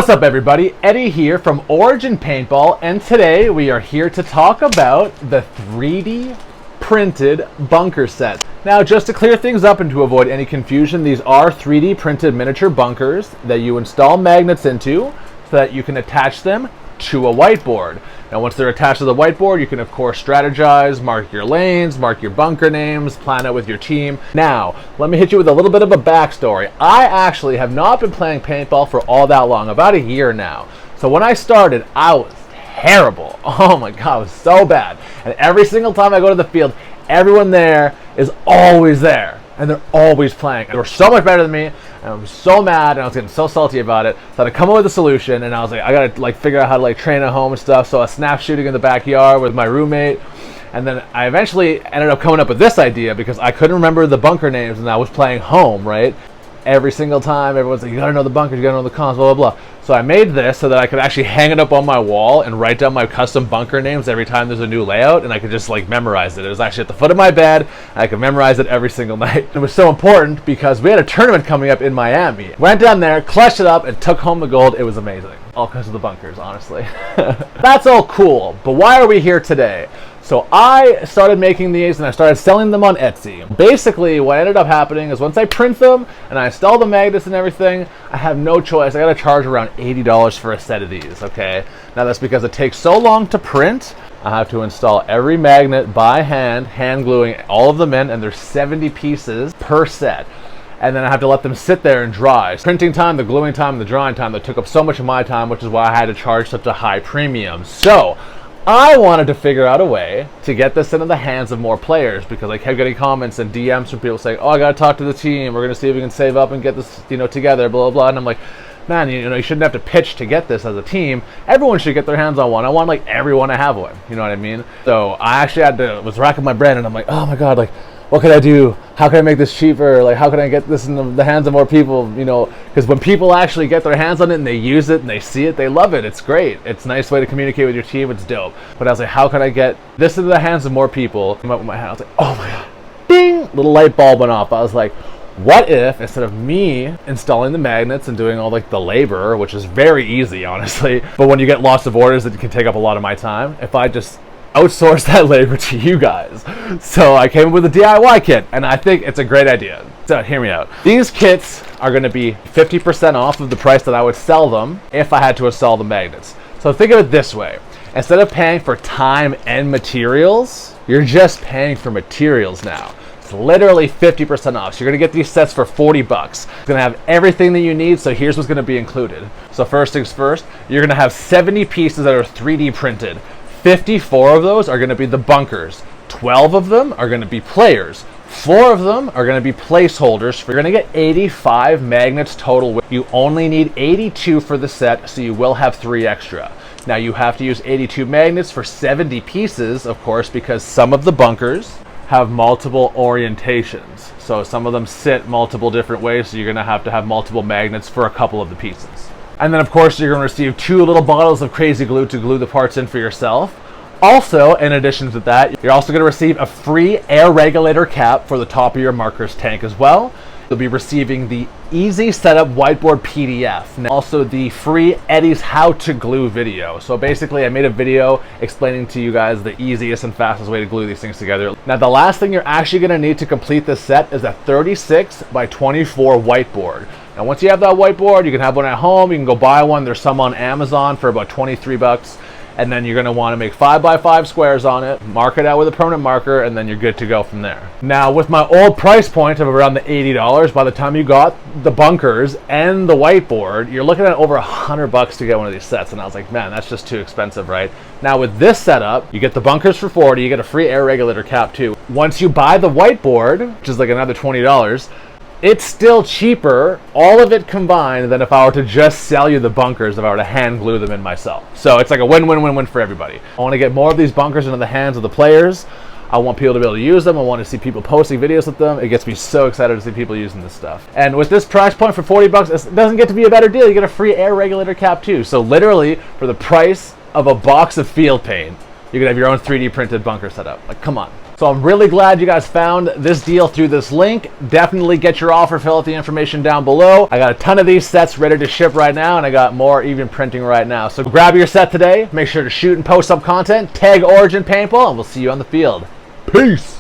What's up everybody, Eddie here from Origin Paintball, and today we are here to talk about the 3D printed bunker set. Now just to clear things up and to avoid any confusion, these are 3D printed miniature bunkers that you install magnets into so that you can attach them to a whiteboard. Now once they're attached to the whiteboard, you can of course strategize, mark your lanes, mark your bunker names, plan it with your team. Now, let me hit you with a little bit of a backstory. I actually have not been playing paintball for all that long, about a year now. So when I started, I was terrible. Oh my god, it was so bad. And every single time I go to the field, everyone there is always there. And they're always playing. They were so much better than me, and I was so mad, and I was getting so salty about it. So I had to come up with a solution, and I was like, I gotta figure out how to train at home and stuff. So I was snap shooting in the backyard with my roommate, and then I eventually ended up coming up with this idea because I couldn't remember the bunker names, and I was playing home, right? Every single time, everyone's like, you gotta know the bunkers, you gotta know the cons, blah, blah, blah. So I made this so that I could actually hang it up on my wall and write down my custom bunker names every time there's a new layout, and I could just memorize it. It was actually at the foot of my bed, and I could memorize it every single night. It was so important because we had a tournament coming up in Miami. Went down there, clutched it up, and took home the gold. It was amazing. All because of the bunkers, honestly. That's all cool, but why are we here today? So I started making these and I started selling them on Etsy. Basically, what ended up happening is once I print them and I install the magnets and everything, I have no choice. I gotta charge around $80 for a set of these, okay? Now that's because it takes so long to print. I have to install every magnet by hand gluing all of them in, and there's 70 pieces per set. And then I have to let them sit there and dry. Printing time, the gluing time, the drying time, that took up so much of my time, which is why I had to charge such a high premium. So I wanted to figure out a way to get this into the hands of more players, because I kept getting comments and DMs from people saying, oh, I gotta talk to the team, we're gonna see if we can save up and get this together, blah, blah, blah. And I'm like, man, you shouldn't have to pitch to get this as a team. Everyone should get their hands on one. I want everyone to have one, you know what I mean? So I actually was racking my brain, and I'm like, oh my god, what can I do? How can I make this cheaper? How can I get this in the hands of more people? Because when people actually get their hands on it and they use it and they see it, they love it. It's great. It's a nice way to communicate with your team. It's dope. But I was like, how can I get this into the hands of more people? I went with my hand. I was like, oh my god, ding! Little light bulb went off. I was like, what if instead of me installing the magnets and doing all the labor, which is very easy, honestly, but when you get lots of orders, it can take up a lot of my time, if I just outsource that labor to you guys. So I came up with a DIY kit, and I think it's a great idea. So hear me out. These kits are going to be 50% off of the price that I would sell them if I had to install the magnets. So think of it this way. Instead of paying for time and materials, you're just paying for materials now. It's literally 50% off. So you're going to get these sets for 40 bucks. It's going to have everything that you need, so here's what's going to be included. So first things first, you're going to have 70 pieces that are 3D printed. 54 of those are going to be the bunkers. 12 of them are going to be players. 4 of them are going to be placeholders. You're going to get 85 magnets total. You only need 82 for the set, so you will have 3 extra. Now you have to use 82 magnets for 70 pieces, of course, because some of the bunkers have multiple orientations. So some of them sit multiple different ways, so you're going to have multiple magnets for a couple of the pieces. And then of course you're going to receive 2 little bottles of crazy glue to glue the parts in for yourself. Also, in addition to that, you're also going to receive a free air regulator cap for the top of your marker's tank as well. You'll be receiving the easy setup whiteboard PDF. And also the free Eddie's how to glue video. So basically I made a video explaining to you guys the easiest and fastest way to glue these things together. Now the last thing you're actually going to need to complete this set is a 36 by 24 whiteboard. Now once you have that whiteboard, you can have one at home, you can go buy one. There's some on Amazon for about 23 bucks. And then you're going to want to make 5 by 5 squares on it, mark it out with a permanent marker, and then you're good to go from there. Now with my old price point of around the $80, by the time you got the bunkers and the whiteboard, you're looking at over 100 bucks to get one of these sets. And I was like, man, that's just too expensive, right? Now with this setup, you get the bunkers for 40, you get a free air regulator cap too. Once you buy the whiteboard, which is another $20, it's still cheaper, all of it combined, than if I were to just sell you the bunkers, if I were to hand glue them in myself. So it's a win-win-win-win for everybody. I want to get more of these bunkers into the hands of the players. I want people to be able to use them. I want to see people posting videos with them. It gets me so excited to see people using this stuff. And with this price point for 40 bucks, it doesn't get to be a better deal. You get a free air regulator cap too. So literally, for the price of a box of field paint, you can have your own 3D printed bunker setup. Come on. So I'm really glad you guys found this deal through this link. Definitely get your offer, fill out the information down below. I got a ton of these sets ready to ship right now, and I got more even printing right now. So grab your set today, make sure to shoot and post up content, tag Origin Paintball, and we'll see you on the field. Peace!